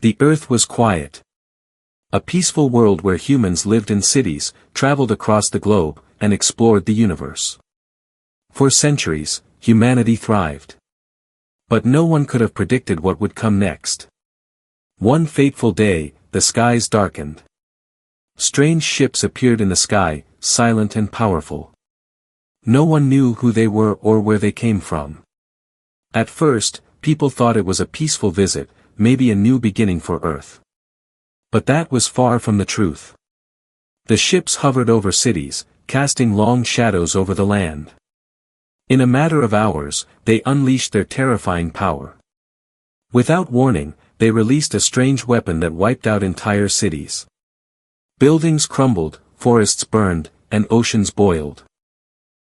The Earth was quiet. A peaceful world where humans lived in cities, traveled across the globe, and explored the universe. For centuries, humanity thrived. But no one could have predicted what would come next. One fateful day, the skies darkened. Strange ships appeared in the sky, silent and powerful. No one knew who they were or where they came from. At first, people thought it was a peaceful visit, maybe a new beginning for Earth. But that was far from the truth. The ships hovered over cities, casting long shadows over the land. In a matter of hours, they unleashed their terrifying power. Without warning, they released a strange weapon that wiped out entire cities. Buildings crumbled, forests burned, and oceans boiled.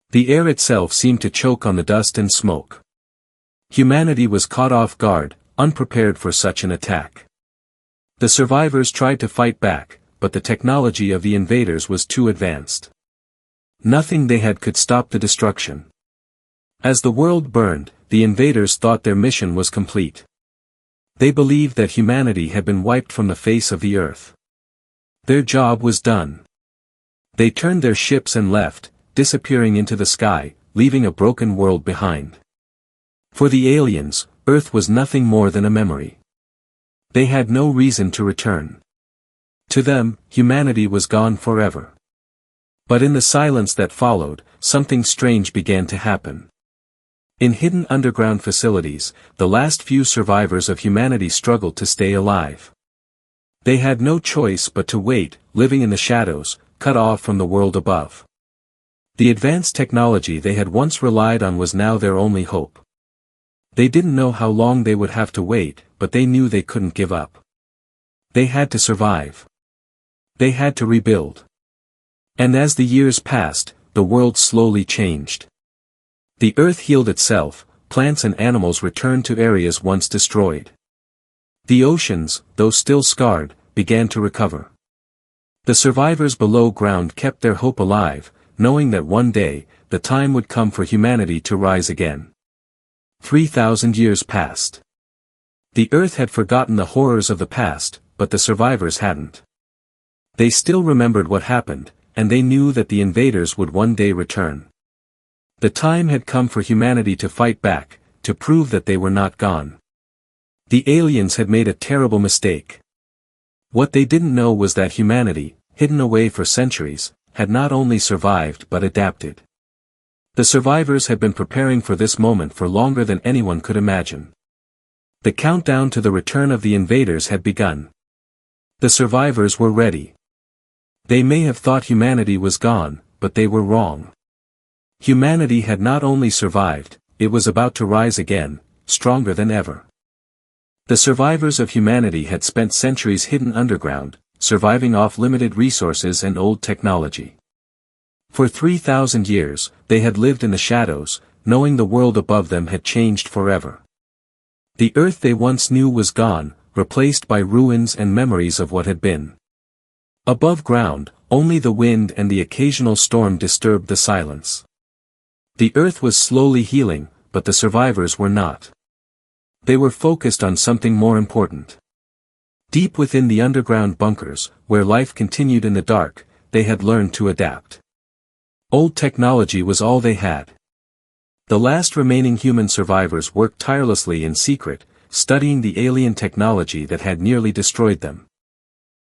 The air itself seemed to choke on the dust and smoke. Humanity was caught off guard, unprepared for such an attack. The survivors tried to fight back, but the technology of the invaders was too advanced. Nothing they had could stop the destruction. As the world burned, the invaders thought their mission was complete. They believed that humanity had been wiped from the face of the earth. Their job was done. They turned their ships and left, disappearing into the sky, leaving a broken world behind. For the aliens, Earth was nothing more than a memory. They had no reason to return. To them, humanity was gone forever. But in the silence that followed, something strange began to happen. In hidden underground facilities, the last few survivors of humanity struggled to stay alive. They had no choice but to wait, living in the shadows, cut off from the world above. The advanced technology they had once relied on was now their only hope. They didn't know how long they would have to wait, but they knew they couldn't give up. They had to survive. They had to rebuild. And as the years passed, the world slowly changed. The earth healed itself, plants and animals returned to areas once destroyed. The oceans, though still scarred, began to recover. The survivors below ground kept their hope alive, knowing that one day, the time would come for humanity to rise again. 3,000 years passed. The earth had forgotten the horrors of the past, but the survivors hadn't. They still remembered what happened, and they knew that the invaders would one day return. The time had come for humanity to fight back, to prove that they were not gone. The aliens had made a terrible mistake. What they didn't know was that humanity, hidden away for centuries, had not only survived but adapted. The survivors had been preparing for this moment for longer than anyone could imagine. The countdown to the return of the invaders had begun. The survivors were ready. They may have thought humanity was gone, but they were wrong. Humanity had not only survived, it was about to rise again, stronger than ever. The survivors of humanity had spent centuries hidden underground, surviving off limited resources and old technology. For 3,000 years, they had lived in the shadows, knowing the world above them had changed forever. The earth they once knew was gone, replaced by ruins and memories of what had been. Above ground, only the wind and the occasional storm disturbed the silence. The earth was slowly healing, but the survivors were not. They were focused on something more important. Deep within the underground bunkers, where life continued in the dark, they had learned to adapt. Old technology was all they had. The last remaining human survivors worked tirelessly in secret, studying the alien technology that had nearly destroyed them.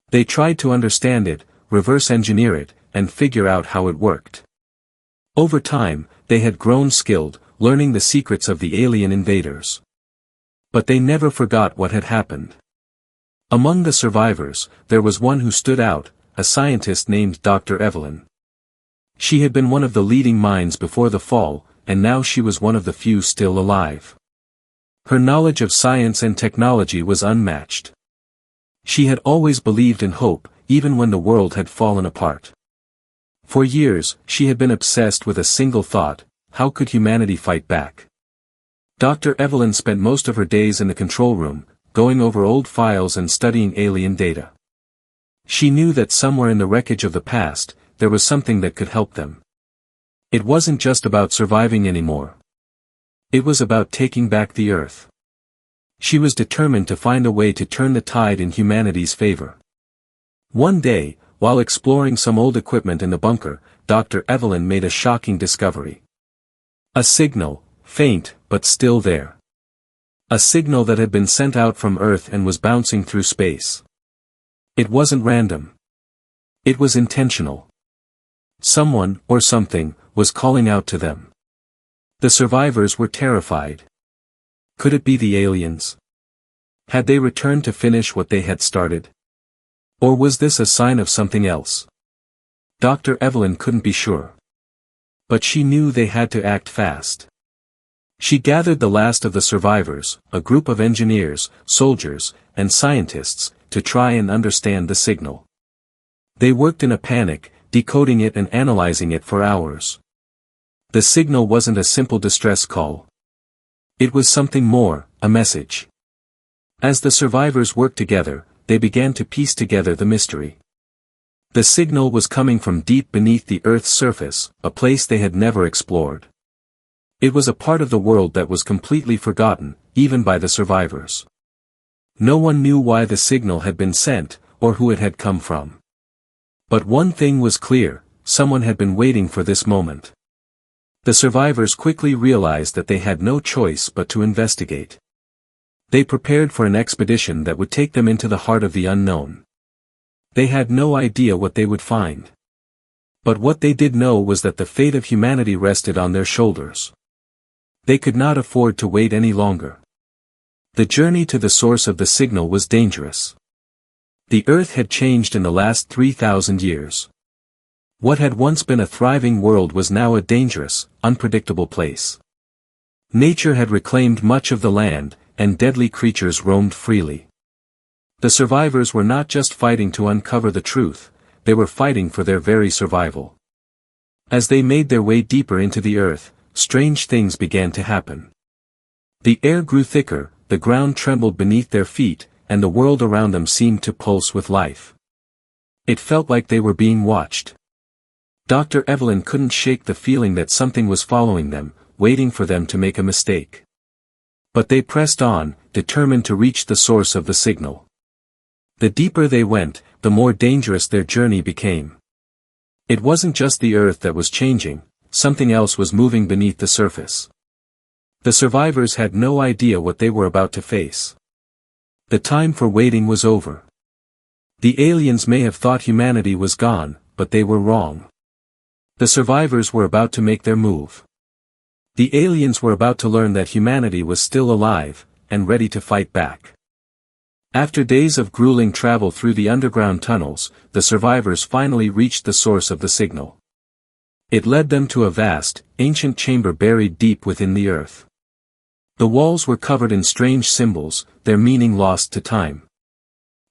They tried to understand it, reverse engineer it, and figure out how it worked. Over time, they had grown skilled, learning the secrets of the alien invaders. But they never forgot what had happened. Among the survivors, there was one who stood out, a scientist named Dr. Evelyn. She had been one of the leading minds before the fall, and now she was one of the few still alive. Her knowledge of science and technology was unmatched. She had always believed in hope, even when the world had fallen apart. For years, she had been obsessed with a single thought: how could humanity fight back? Dr. Evelyn spent most of her days in the control room, going over old files and studying alien data. She knew that somewhere in the wreckage of the past, there was something that could help them. It wasn't just about surviving anymore. It was about taking back the earth. She was determined to find a way to turn the tide in humanity's favor. One day, while exploring some old equipment in the bunker, Dr. Evelyn made a shocking discovery. A signal, faint, but still there. A signal that had been sent out from Earth and was bouncing through space. It wasn't random. It was intentional. Someone, or something, was calling out to them. The survivors were terrified. Could it be the aliens? Had they returned to finish what they had started? Or was this a sign of something else? Dr. Evelyn couldn't be sure. But she knew they had to act fast. She gathered the last of the survivors, a group of engineers, soldiers, and scientists, to try and understand the signal. They worked in a panic, decoding it and analyzing it for hours. The signal wasn't a simple distress call. It was something more, a message. As the survivors worked together, they began to piece together the mystery. The signal was coming from deep beneath the Earth's surface, a place they had never explored. It was a part of the world that was completely forgotten, even by the survivors. No one knew why the signal had been sent, or who it had come from. But one thing was clear, someone had been waiting for this moment. The survivors quickly realized that they had no choice but to investigate. They prepared for an expedition that would take them into the heart of the unknown. They had no idea what they would find. But what they did know was that the fate of humanity rested on their shoulders. They could not afford to wait any longer. The journey to the source of the signal was dangerous. The Earth had changed in the last 3,000 years. What had once been a thriving world was now a dangerous, unpredictable place. Nature had reclaimed much of the land, and deadly creatures roamed freely. The survivors were not just fighting to uncover the truth, they were fighting for their very survival. As they made their way deeper into the Earth, strange things began to happen. The air grew thicker, the ground trembled beneath their feet, and the world around them seemed to pulse with life. It felt like they were being watched. Dr. Evelyn couldn't shake the feeling that something was following them, waiting for them to make a mistake. But they pressed on, determined to reach the source of the signal. The deeper they went, the more dangerous their journey became. It wasn't just the Earth that was changing, something else was moving beneath the surface. The survivors had no idea what they were about to face. The time for waiting was over. The aliens may have thought humanity was gone, but they were wrong. The survivors were about to make their move. The aliens were about to learn that humanity was still alive, and ready to fight back. After days of grueling travel through the underground tunnels, the survivors finally reached the source of the signal. It led them to a vast, ancient chamber buried deep within the Earth. The walls were covered in strange symbols, their meaning lost to time.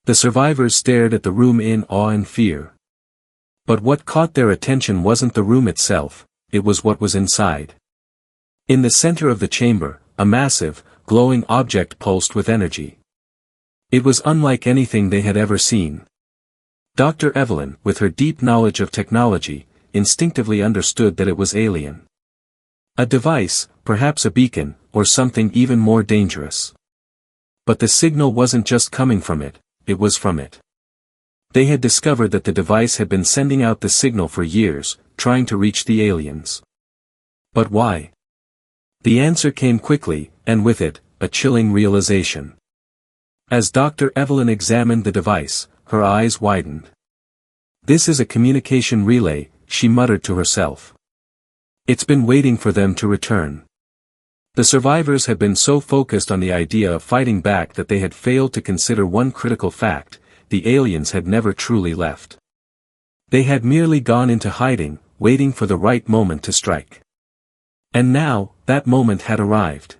The survivors stared at the room in awe and fear. But what caught their attention wasn't the room itself, it was what was inside. In the center of the chamber, a massive, glowing object pulsed with energy. It was unlike anything they had ever seen. Dr. Evelyn, with her deep knowledge of technology, instinctively understood that it was alien. A device, perhaps a beacon, or something even more dangerous. But the signal wasn't just coming from it, it was from it. They had discovered that the device had been sending out the signal for years, trying to reach the aliens. But why? The answer came quickly, and with it, a chilling realization. As Dr. Evelyn examined the device, her eyes widened. "This is a communication relay," she muttered to herself. "It's been waiting for them to return." The survivors had been so focused on the idea of fighting back that they had failed to consider one critical fact: the aliens had never truly left. They had merely gone into hiding, waiting for the right moment to strike. And now, that moment had arrived.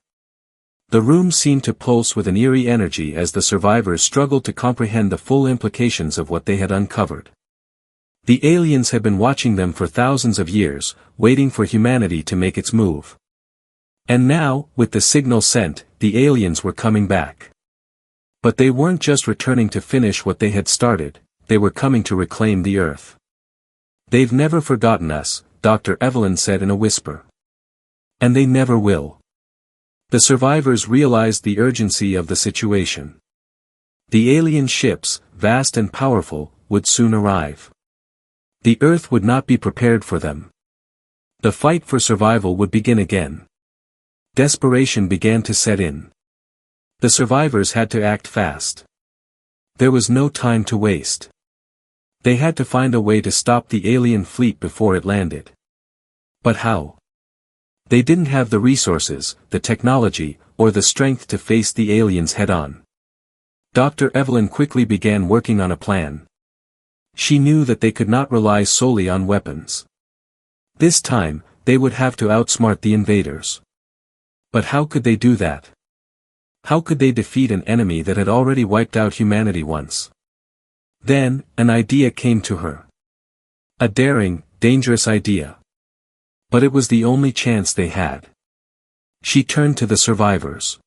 The room seemed to pulse with an eerie energy as the survivors struggled to comprehend the full implications of what they had uncovered. The aliens had been watching them for thousands of years, waiting for humanity to make its move. And now, with the signal sent, the aliens were coming back. But they weren't just returning to finish what they had started, they were coming to reclaim the Earth. "They've never forgotten us," Dr. Evelyn said in a whisper. "And they never will." The survivors realized the urgency of the situation. The alien ships, vast and powerful, would soon arrive. The Earth would not be prepared for them. The fight for survival would begin again. Desperation began to set in. The survivors had to act fast. There was no time to waste. They had to find a way to stop the alien fleet before it landed. But how? They didn't have the resources, the technology, or the strength to face the aliens head-on. Dr. Evelyn quickly began working on a plan. She knew that they could not rely solely on weapons. This time, they would have to outsmart the invaders. But how could they do that? How could they defeat an enemy that had already wiped out humanity once? Then, an idea came to her. A daring, dangerous idea. But it was the only chance they had. She turned to the survivors.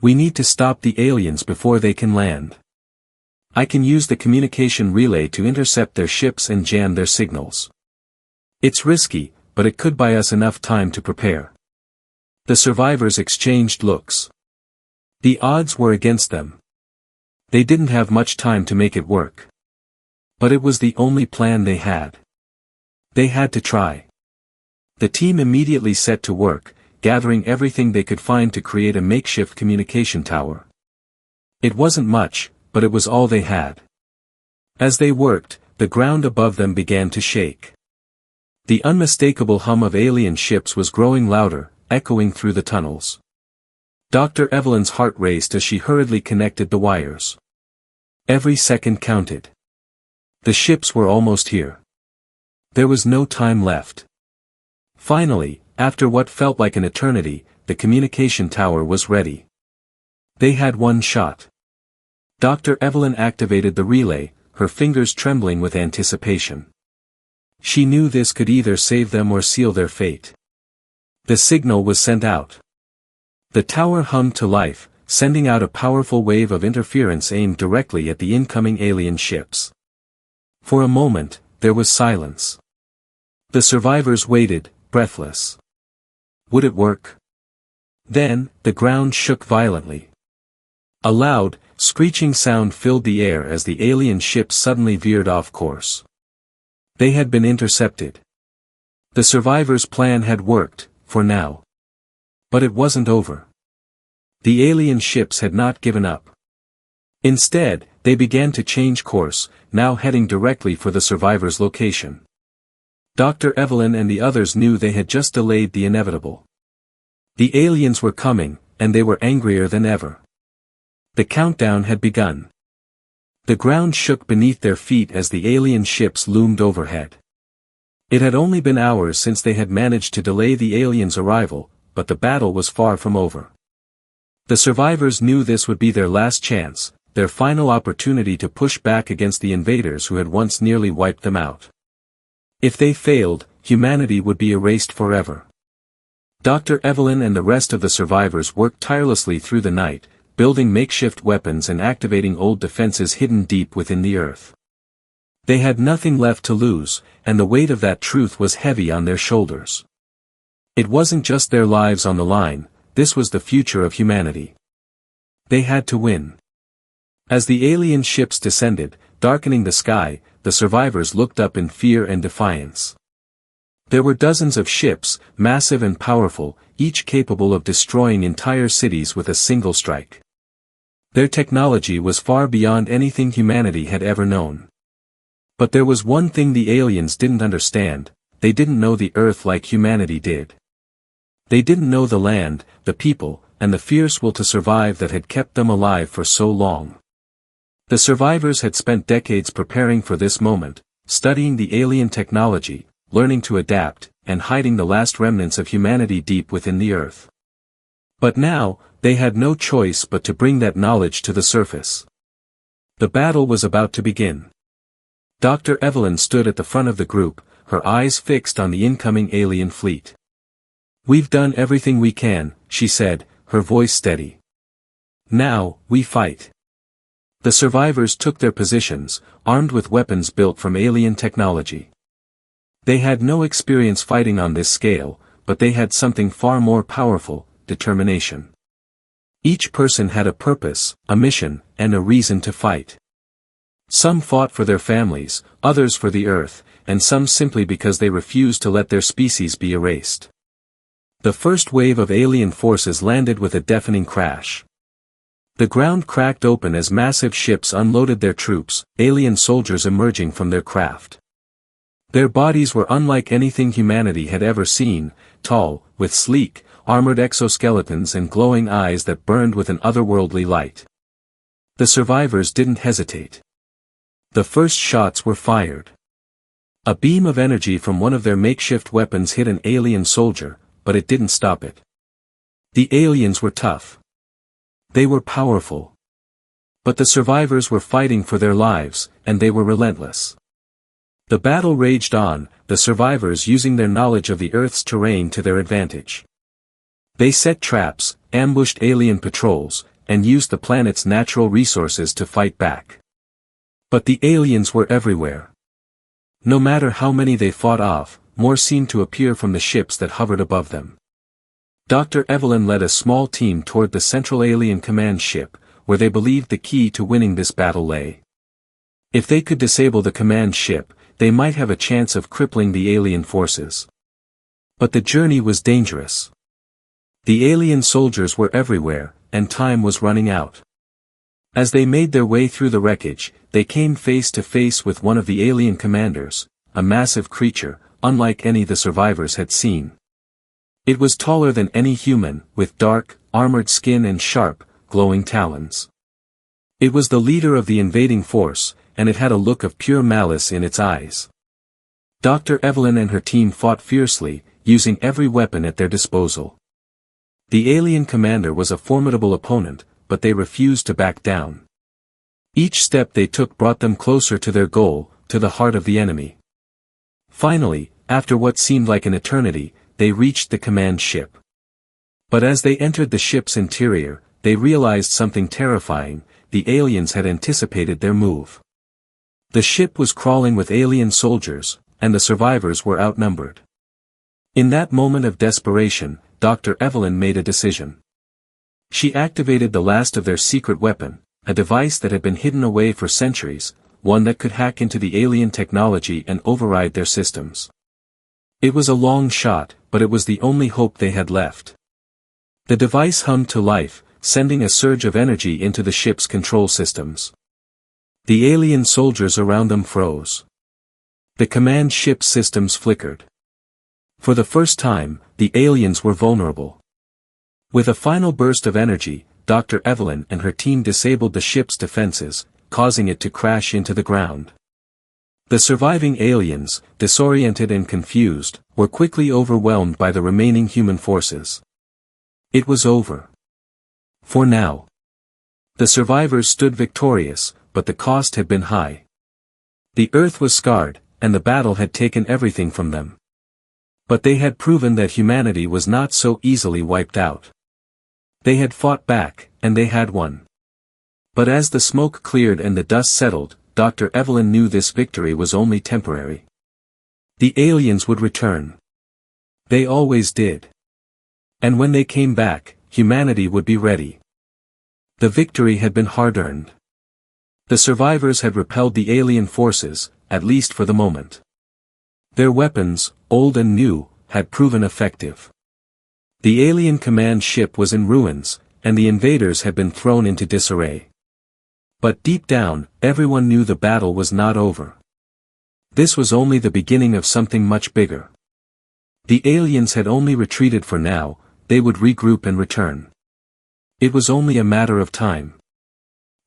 We need to stop the aliens before they can land. I can use the communication relay to intercept their ships and jam their signals. It's risky, but it could buy us enough time to prepare. The survivors exchanged looks. The odds were against them. They didn't have much time to make it work. But it was the only plan they had. They had to try. The team immediately set to work, gathering everything they could find to create a makeshift communication tower. It wasn't much, but it was all they had. As they worked, the ground above them began to shake. The unmistakable hum of alien ships was growing louder, echoing through the tunnels. Dr. Evelyn's heart raced as she hurriedly connected the wires. Every second counted. The ships were almost here. There was no time left. Finally, after what felt like an eternity, the communication tower was ready. They had one shot. Dr. Evelyn activated the relay, her fingers trembling with anticipation. She knew this could either save them or seal their fate. The signal was sent out. The tower hummed to life, sending out a powerful wave of interference aimed directly at the incoming alien ships. For a moment, there was silence. The survivors waited, breathless. Would it work? Then, the ground shook violently. A loud, screeching sound filled the air as the alien ships suddenly veered off course. They had been intercepted. The survivors' plan had worked, for now. But it wasn't over. The alien ships had not given up. Instead, they began to change course, now heading directly for the survivors' location. Dr. Evelyn and the others knew they had just delayed the inevitable. The aliens were coming, and they were angrier than ever. The countdown had begun. The ground shook beneath their feet as the alien ships loomed overhead. It had only been hours since they had managed to delay the aliens' arrival, but the battle was far from over. The survivors knew this would be their last chance, their final opportunity to push back against the invaders who had once nearly wiped them out. If they failed, humanity would be erased forever. Dr. Evelyn and the rest of the survivors worked tirelessly through the night, building makeshift weapons and activating old defenses hidden deep within the earth. They had nothing left to lose, and the weight of that truth was heavy on their shoulders. It wasn't just their lives on the line, this was the future of humanity. They had to win. As the alien ships descended, darkening the sky, the survivors looked up in fear and defiance. There were dozens of ships, massive and powerful, each capable of destroying entire cities with a single strike. Their technology was far beyond anything humanity had ever known. But there was one thing the aliens didn't understand: they didn't know the Earth like humanity did. They didn't know the land, the people, and the fierce will to survive that had kept them alive for so long. The survivors had spent decades preparing for this moment, studying the alien technology, learning to adapt, and hiding the last remnants of humanity deep within the Earth. But now, they had no choice but to bring that knowledge to the surface. The battle was about to begin. Dr. Evelyn stood at the front of the group, her eyes fixed on the incoming alien fleet. "We've done everything we can," she said, her voice steady. "Now, we fight." The survivors took their positions, armed with weapons built from alien technology. They had no experience fighting on this scale, but they had something far more powerful: determination. Each person had a purpose, a mission, and a reason to fight. Some fought for their families, others for the Earth, and some simply because they refused to let their species be erased. The first wave of alien forces landed with a deafening crash. The ground cracked open as massive ships unloaded their troops, alien soldiers emerging from their craft. Their bodies were unlike anything humanity had ever seen, tall, with sleek, armored exoskeletons and glowing eyes that burned with an otherworldly light. The survivors didn't hesitate. The first shots were fired. A beam of energy from one of their makeshift weapons hit an alien soldier, but it didn't stop it. The aliens were tough. They were powerful. But the survivors were fighting for their lives, and they were relentless. The battle raged on, the survivors using their knowledge of the Earth's terrain to their advantage. They set traps, ambushed alien patrols, and used the planet's natural resources to fight back. But the aliens were everywhere. No matter how many they fought off, more seemed to appear from the ships that hovered above them. Dr. Evelyn led a small team toward the Central Alien Command ship, where they believed the key to winning this battle lay. If they could disable the command ship, they might have a chance of crippling the alien forces. But the journey was dangerous. The alien soldiers were everywhere, and time was running out. As they made their way through the wreckage, they came face to face with one of the alien commanders, a massive creature, unlike any the survivors had seen. It was taller than any human, with dark, armored skin and sharp, glowing talons. It was the leader of the invading force, and it had a look of pure malice in its eyes. Dr. Evelyn and her team fought fiercely, using every weapon at their disposal. The alien commander was a formidable opponent, but they refused to back down. Each step they took brought them closer to their goal, to the heart of the enemy. Finally, after what seemed like an eternity, they reached the command ship. But as they entered the ship's interior, they realized something terrifying: the aliens had anticipated their move. The ship was crawling with alien soldiers, and the survivors were outnumbered. In that moment of desperation, Dr. Evelyn made a decision. She activated the last of their secret weapon, a device that had been hidden away for centuries, one that could hack into the alien technology and override their systems. It was a long shot, but it was the only hope they had left. The device hummed to life, sending a surge of energy into the ship's control systems. The alien soldiers around them froze. The command ship systems flickered. For the first time, the aliens were vulnerable. With a final burst of energy, Dr. Evelyn and her team disabled the ship's defenses, causing it to crash into the ground. The surviving aliens, disoriented and confused, were quickly overwhelmed by the remaining human forces. It was over. For now. The survivors stood victorious, but the cost had been high. The Earth was scarred, and the battle had taken everything from them. But they had proven that humanity was not so easily wiped out. They had fought back, and they had won. But as the smoke cleared and the dust settled, Dr. Evelyn knew this victory was only temporary. The aliens would return. They always did. And when they came back, humanity would be ready. The victory had been hard-earned. The survivors had repelled the alien forces, at least for the moment. Their weapons, old and new, had proven effective. The alien command ship was in ruins, and the invaders had been thrown into disarray. But deep down, everyone knew the battle was not over. This was only the beginning of something much bigger. The aliens had only retreated for now, they would regroup and return. It was only a matter of time.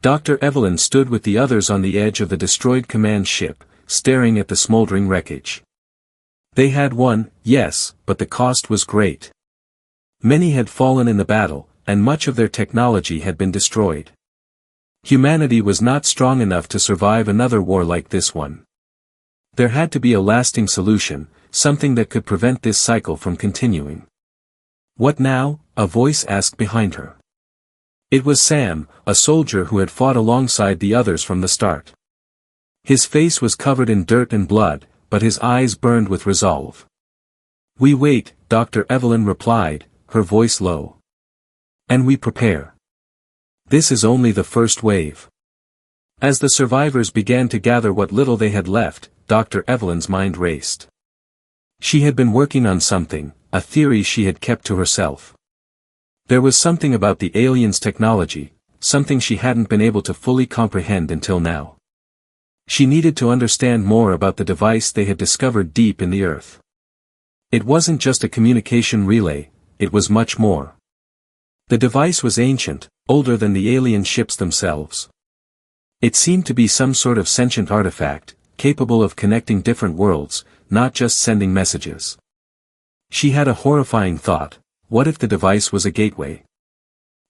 Dr. Evelyn stood with the others on the edge of the destroyed command ship, staring at the smoldering wreckage. They had won, yes, but the cost was great. Many had fallen in the battle, and much of their technology had been destroyed. Humanity was not strong enough to survive another war like this one. There had to be a lasting solution, something that could prevent this cycle from continuing. What now? A voice asked behind her. It was Sam, a soldier who had fought alongside the others from the start. His face was covered in dirt and blood, but his eyes burned with resolve. "We wait," Dr. Evelyn replied, her voice low. And we prepare. This is only the first wave. As the survivors began to gather what little they had left, Dr. Evelyn's mind raced. She had been working on something, a theory she had kept to herself. There was something about the aliens' technology, something she hadn't been able to fully comprehend until now. She needed to understand more about the device they had discovered deep in the earth. It wasn't just a communication relay, it was much more. The device was ancient, older than the alien ships themselves. It seemed to be some sort of sentient artifact, capable of connecting different worlds, not just sending messages. She had a horrifying thought: what if the device was a gateway?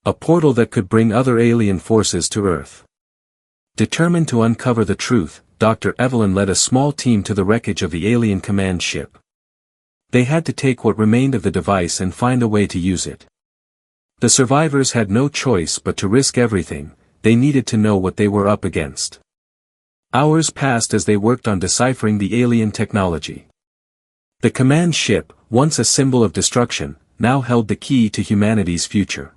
A portal that could bring other alien forces to Earth. Determined to uncover the truth, Dr. Evelyn led a small team to the wreckage of the alien command ship. They had to take what remained of the device and find a way to use it. The survivors had no choice but to risk everything. They needed to know what they were up against. Hours passed as they worked on deciphering the alien technology. The command ship, once a symbol of destruction, now held the key to humanity's future.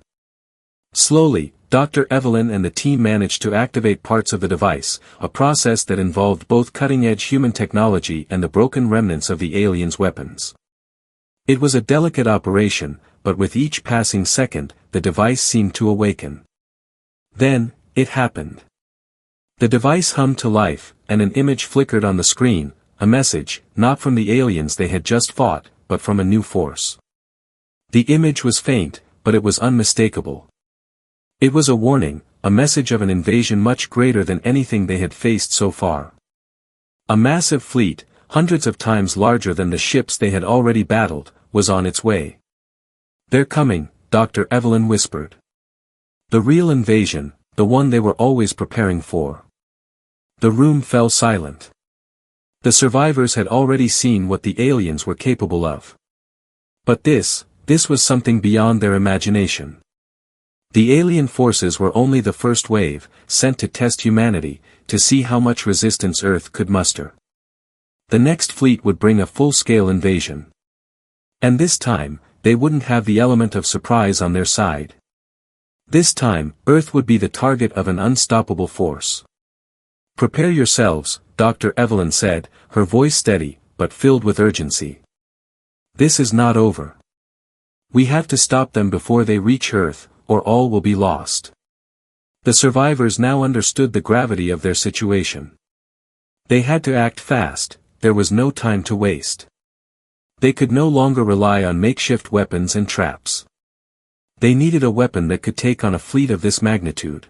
Slowly, Dr. Evelyn and the team managed to activate parts of the device, a process that involved both cutting-edge human technology and the broken remnants of the aliens' weapons. It was a delicate operation, but with each passing second, the device seemed to awaken. Then, it happened. The device hummed to life, and an image flickered on the screen, a message, not from the aliens they had just fought, but from a new force. The image was faint, but it was unmistakable. It was a warning, a message of an invasion much greater than anything they had faced so far. A massive fleet, hundreds of times larger than the ships they had already battled, was on its way. "They're coming," Dr. Evelyn whispered. The real invasion, the one they were always preparing for. The room fell silent. The survivors had already seen what the aliens were capable of. But this was something beyond their imagination. The alien forces were only the first wave, sent to test humanity, to see how much resistance Earth could muster. The next fleet would bring a full-scale invasion. And this time, they wouldn't have the element of surprise on their side. This time, Earth would be the target of an unstoppable force. "Prepare yourselves," Dr. Evelyn said, her voice steady, but filled with urgency. "This is not over. We have to stop them before they reach Earth, or all will be lost." The survivors now understood the gravity of their situation. They had to act fast, there was no time to waste. They could no longer rely on makeshift weapons and traps. They needed a weapon that could take on a fleet of this magnitude.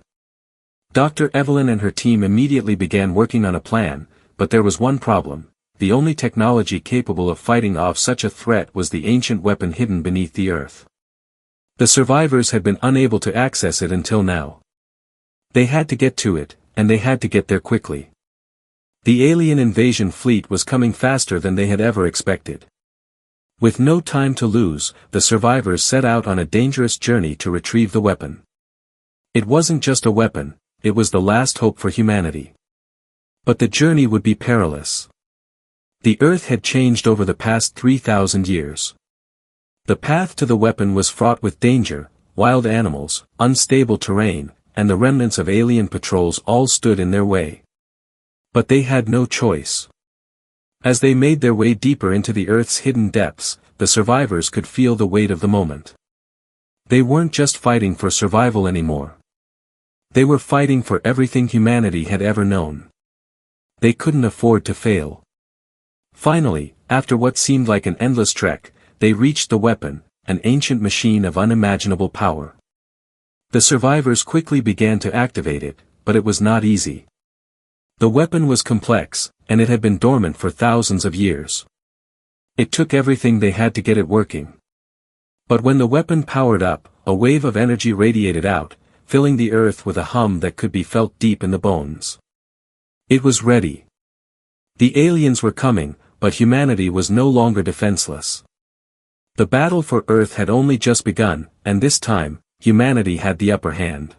Dr. Evelyn and her team immediately began working on a plan, but there was one problem: the only technology capable of fighting off such a threat was the ancient weapon hidden beneath the Earth. The survivors had been unable to access it until now. They had to get to it, and they had to get there quickly. The alien invasion fleet was coming faster than they had ever expected. With no time to lose, the survivors set out on a dangerous journey to retrieve the weapon. It wasn't just a weapon, it was the last hope for humanity. But the journey would be perilous. The Earth had changed over the past 3,000 years. The path to the weapon was fraught with danger, wild animals, unstable terrain, and the remnants of alien patrols all stood in their way. But they had no choice. As they made their way deeper into the Earth's hidden depths, the survivors could feel the weight of the moment. They weren't just fighting for survival anymore. They were fighting for everything humanity had ever known. They couldn't afford to fail. Finally, after what seemed like an endless trek, they reached the weapon, an ancient machine of unimaginable power. The survivors quickly began to activate it, but it was not easy. The weapon was complex, and it had been dormant for thousands of years. It took everything they had to get it working. But when the weapon powered up, a wave of energy radiated out, filling the Earth with a hum that could be felt deep in the bones. It was ready. The aliens were coming, but humanity was no longer defenseless. The battle for Earth had only just begun, and this time, humanity had the upper hand.